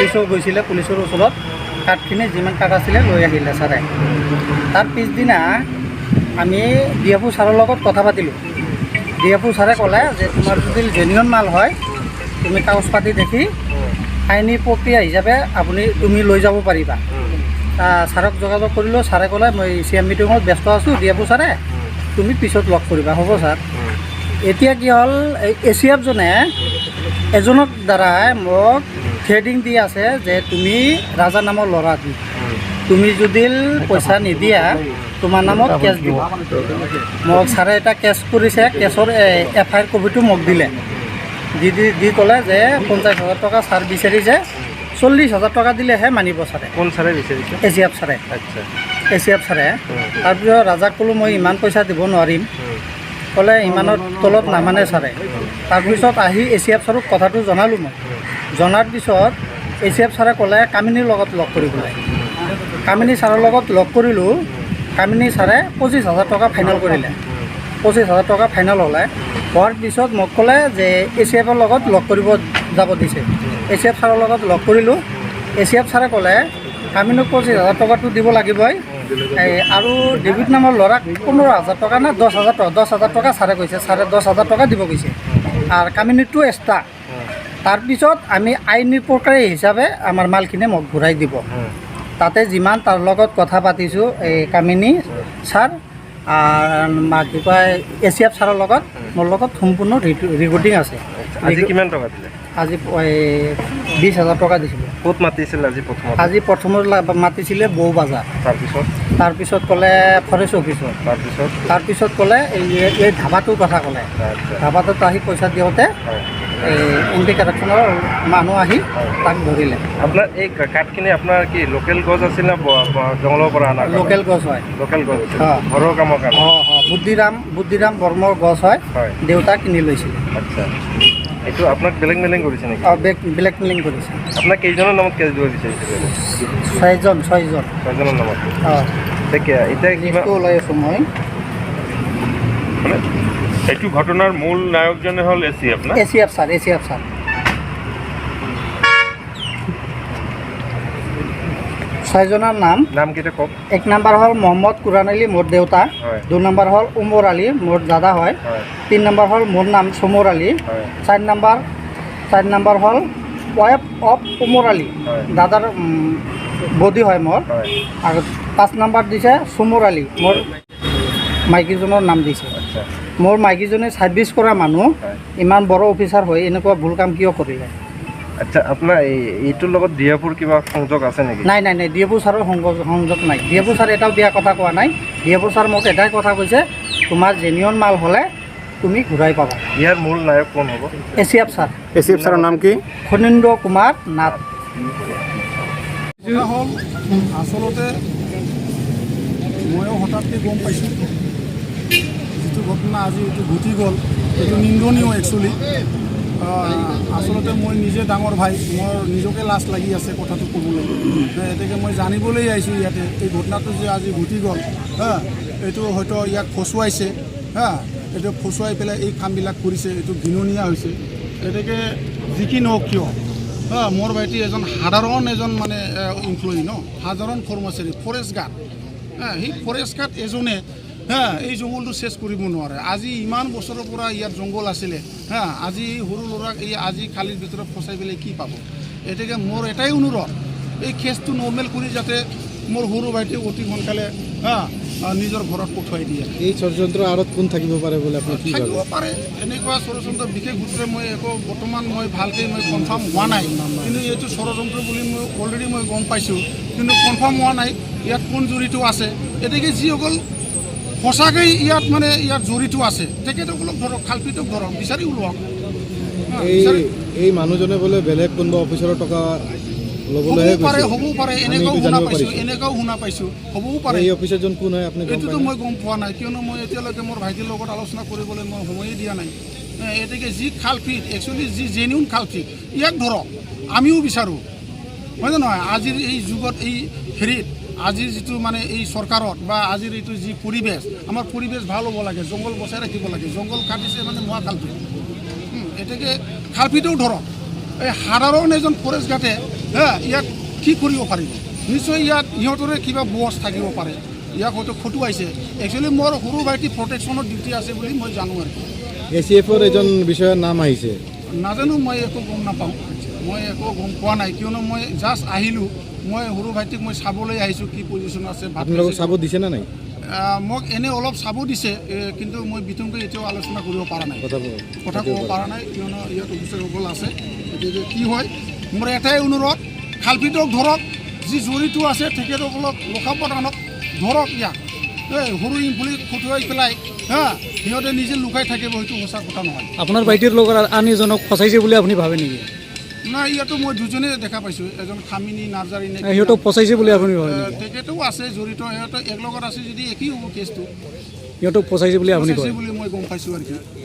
পুলিচো গৈছিলে, পুলিচৰ ওচৰত কাঠখিনি যিমান কাঠ আছিলে লৈ আহিলে ছাৰে। তাৰ পিছদিনা আমি ডিএফও ছাৰৰ লগত কথা পাতিলোঁ। ডিএফও ছাৰে ক'লে যে তোমাৰ যদি জেনুইন মাল হয় তুমি কাগজ পাতি দেখি আইনী প্ৰক্ৰিয়া হিচাপে তুমি লৈ যাব পাৰিবা। ছাৰক যোগাযোগ কৰিলোঁ। ছাৰে ক'লে মই CM মিটিঙত ব্যস্ত আছোঁ, ডিএফও ছাৰে তুমি পিছত লগ কৰিবা। হ'ব ছাৰ। এতিয়া কি হ'ল, ACF জনে এজনৰ দ্বাৰাই মোক থ্ৰেডিং দি আছে যে তুমি ৰাজা নামৰ ল'ৰা, তুমি যদি পইচা নিদিয়া তোমাৰ নামত কেছ দিব। মোক ছাৰে এটা কেছ কৰিছে, কেছৰ FIR কপিটো মোক দিলে। দি ক'লে যে 50,000 টকা ছাৰ বিচাৰিছে, 40,000 টকা দিলেহে মানিব ছাৰে। কোন ছাৰে বিচাৰিছে? ACF ছাৰে। আচ্ছা, ACF ছাৰে। তাৰপিছত ৰাজাক ক'লোঁ মই ইমান পইচা দিব নোৱাৰিম। ক'লে ইমানৰ তলত নামানে ছাৰে। তাৰপিছত আহি ACF ছাৰক কথাটো জনালোঁ মই। জনাৰ পিছত ACF ছাৰে ক'লে কামিনীৰ লগত লগ কৰিবলৈ। কামিনী ছাৰৰ লগত লগ কৰিলোঁ। কামিনী ছাৰে 25,000 টকা ফাইনেল কৰিলে। 25,000 টকা ফাইনেল হোৱাৰ পিছত মোক ক'লে যে ACFৰ লগত লগ কৰিব যাব দিছে। ACF ছাৰৰ লগত লগ কৰিলোঁ। ACF ছাৰে ক'লে কামিনীক 25,000 টকাটো দিব লাগিবই, আৰু ডেভিড নামৰ ল'ৰাক 15,000 টকা না 10,000 টকা ছাৰে কৈছে। ছাৰে 10,000 টকা দিব কৈছে, আৰু কামিনীটো এক্সট্ৰা। তাৰপিছত আমি আইনী প্ৰক্ৰিয়া হিচাপে আমাৰ মালখিনি মোক ঘূৰাই দিব। তাতে যিমান তাৰ লগত কথা পাতিছোঁ এই কামিনী ছাৰ কি কয় ACF ছাৰৰ লগত মোৰ লগত সম্পূৰ্ণ ৰেকৰ্ডিং আছে। আজি কিমান টকা দিলে? আজি 20,000 টকা দিছিলোঁ। ক'ত মাতিছিল আজি প্ৰথমত? আজি প্ৰথমত মাতিছিলে বৌ বাজাৰ। তাৰপিছত ক'লে ফৰেষ্ট অফিচত। তাৰপিছত ক'লে এই ধাবাটোৰ কথা ক'লে। ধাবাটোত আহি পইচা দিওঁতে এণ্টি কাৰেকশ্যনৰ মানুহ আহি তাক ধৰিলে। আপোনাৰ এই কাঠখিনি আপোনাৰ কি লোকেল গছ আছিল না জংঘলৰ পৰা অনা? লোকেল গছ হয়। লোকেল গছ আছিল, ঘৰৰ কামৰ কাৰণে? বুদ্ধিৰাম বৰ্মৰ গছ হয়। দেউতা কিনি লৈছিলে। আচ্ছা, এইটো আপোনাক ব্লেকমেইলিং কৰিছে নেকি? ব্লেকমেইলিং কৰিছে। আপোনাক কেইজনৰ নামত কেছ দিব বিচাৰিছিলে? 6জনৰ নামত। এতিয়া কিমান ওলাই আছোঁ মই। এইটো ঘটনাৰ মূল নায়কজনে হ'ল ACF না? ACF sir. ছয়জনৰ নাম কেইটা কওক। 1 নম্বৰ হ'ল মহম্মদ কুৰাণ আলী, মোৰ দেউতা। 2 নম্বৰ হ'ল উমৰ আলী, মোৰ দাদা হয়। 3 নম্বৰ হ'ল মোৰ নাম চমৰ আলী। 4 নম্বৰ হ'ল ৱাইফ অফ উমৰ আলী, দাদাৰ বডি হয় মোৰ। আৰু 5 নম্বৰ দিছে চমৰ আলী, মোৰ মাইকীজনৰ নাম দিছে। মোৰ মাইকীজনী 26 কৰা মানুহ, ইমান বড় অফিচাৰ হৈ এনেকুৱা ভুল কাম কিয় কৰিলে? আচ্ছা, আপোনাৰ এইটোৰ লগত ডিএফওৰ কিবা সংযোগ আছে নেকি? নাই, ডিএফও ছাৰৰ সংযোগ নাই। ডিএফও ছাৰ এটাও বেয়া কথা কোৱা নাই। ডিএফও ছাৰ মোক এটাই কথা কৈছে, তোমাৰ জেনুইন মাল হ'লে তুমি ঘূৰাই পাবা। ইয়াৰ মূল নায়ক কোন হ'ব? ACF sir. ACF ছাৰৰ নাম কি? ফণীন্দ্ৰ কুমাৰ নাথ। আচলতে ময়ো হঠাৎকৈ গম পাইছোঁ যিটো ঘটনা আজি এইটো ঘটি গ'ল, এইটো নিন্দনীয় একচুৱেলি। আচলতে মই নিজে ডাঙৰ ভাই, মোৰ নিজকে লাজ লাগি আছে কথাটো ক'বলৈ। গতিকে মই জানিবলৈ আহিছোঁ ইয়াতে এই ঘটনাটো যে আজি ঘটি গ'ল, এইটো হয়তো ইয়াক ফচুৱাইছে, এইটো ফচুৱাই পেলাই এই কামবিলাক কৰিছে, এইটো ঘৃণনীয় হৈছে। গতিকে যি কি নহওক কিয়, মোৰ ভাইটি সাধাৰণ এজন মানে এমপ্লয়ী সাধাৰণ কৰ্মচাৰী, ফৰেষ্ট গাৰ্ড। সেই ফৰেষ্ট গাৰ্ড এজনে এই জংঘলটো চেছ কৰিব নোৱাৰে। আজি ইমান বছৰৰ পৰা ইয়াত জংঘল আছিলে, আজি সৰু ল'ৰাক আজি খালীৰ ভিতৰত ফচাই পেলাই কি পাব? গতিকে মোৰ এটাই অনুৰোধ, এই কেছটো নৰ্মেল কৰি যাতে মোৰ সৰু ভাইটি অতি সোনকালে নিজৰ ঘৰত পঠুৱাই দিয়ে। এই ষড়যন্ত্ৰৰ আঁৰত কোন থাকিব পাৰে বুলি আপুনি কি থাকিব পাৰে? এনেকুৱা ষড়যন্ত্ৰ বিশেষ সূত্ৰে মই একো বৰ্তমান ভালকৈ কনফাৰ্ম হোৱা নাই, কিন্তু এইটো ষড়যন্ত্ৰ বুলি অলৰেডি গম পাইছোঁ, কিন্তু কনফাৰ্ম হোৱা নাই ইয়াত কোন জড়িত আছে। গতিকে যিসকল সঁচাকৈ ইয়াত জড়িত আছে তেখেতসকলক ধৰক, খালপিতক ধৰক, বিচাৰি ওলোৱাওক। এই মানুহজনে বোলে বেলেগ কোনোবা অফিচাৰৰ টকা হ'বও পাৰে, এনেকুৱাও শুনা পাইছোঁ, হ'বও পাৰে। এই অফিচাৰজন কোন হয় আপুনি? এইটোতো মই গম পোৱা নাই, কিয়নো মই এতিয়ালৈকে মোৰ ভাইটিৰ লগত আলোচনা কৰিবলৈ মই সময়ে দিয়া নাই। গতিকে যি খালপিত, একচুৱেলি যি জেনুইন খালপিত, ইয়াক ধৰক, আমিও বিচাৰোঁ, হয়নে নহয়? আজিৰ এই যুগত এই হেৰিত, আজিৰ যিটো মানে এই চৰকাৰত বা আজিৰ এইটো যি পৰিৱেশ, আমাৰ পৰিৱেশ ভাল হ'ব লাগে, জংঘল বচাই ৰাখিব লাগে। জংঘল কাটিছে মানে মহা খালপিত। গতিকে খালপিতেও ধৰক, এই সাধাৰণ এজন ফৰেষ্ট গাৰ্ডে ইয়াক কি কৰিব পাৰিব নিশ্চয় ইয়াত ইহঁতৰে কিবা বছ থাকিব পাৰে ইয়াক হয়তো খটুৱাইছে একচুৱেলি মোৰ সৰু ভাইটি প্ৰটেকশ্যনৰ ডিউটি আছে বুলি মই জানো আৰু ACF-ৰ এজন বিষয়াৰ নাম আহিছে নাজানো মই একো গম নাপাওঁ মই একো গম পোৱা নাই কিয়নো মই জাষ্ট আহিলোঁ মই সৰু ভাইটিক মই চাবলৈ আহিছোঁ কি পজিশ্যন আছে আপোনালোকক চাব দিছে নে নাই মোক এনে অলপ চাব দিছে কিন্তু মই বিতংকৈ এতিয়াও আলোচনা কৰিব পৰা নাই কথা ক'ব পৰা নাই কিয়নো ইয়াত অফিচাৰসকল আছে গতিকে কি হয় মোৰ এটাই অনুৰোধ খালপিতক ধৰক যি জড়িত আছে তেখেতসকলক লকাপত আনক ধৰক ইয়াক সৰু ইম্পুলি খটুৱাই পেলাই সিহঁতে নিজে লুকাই থাকিব সেইটো সঁচা কথা নহয় আপোনাৰ ভাইটিৰ লগত আন এজনক ফচাইছে বুলি আপুনি ভাবে নেকি নাই ইয়াতো মই দুজনে দেখা পাইছোঁ এজন খামিনী নাৰ্জাৰী নে সিহঁতক ফচাইছে বুলি আপুনি ভাবে নেকি তেখেতেও আছে জড়িত সিহঁতে এক লগত আছে যদি একেই হ'ব কেছটো সিহঁতক ফচাইছে বুলি আপুনি কয় বুলি মই গম পাইছোঁ আৰু কি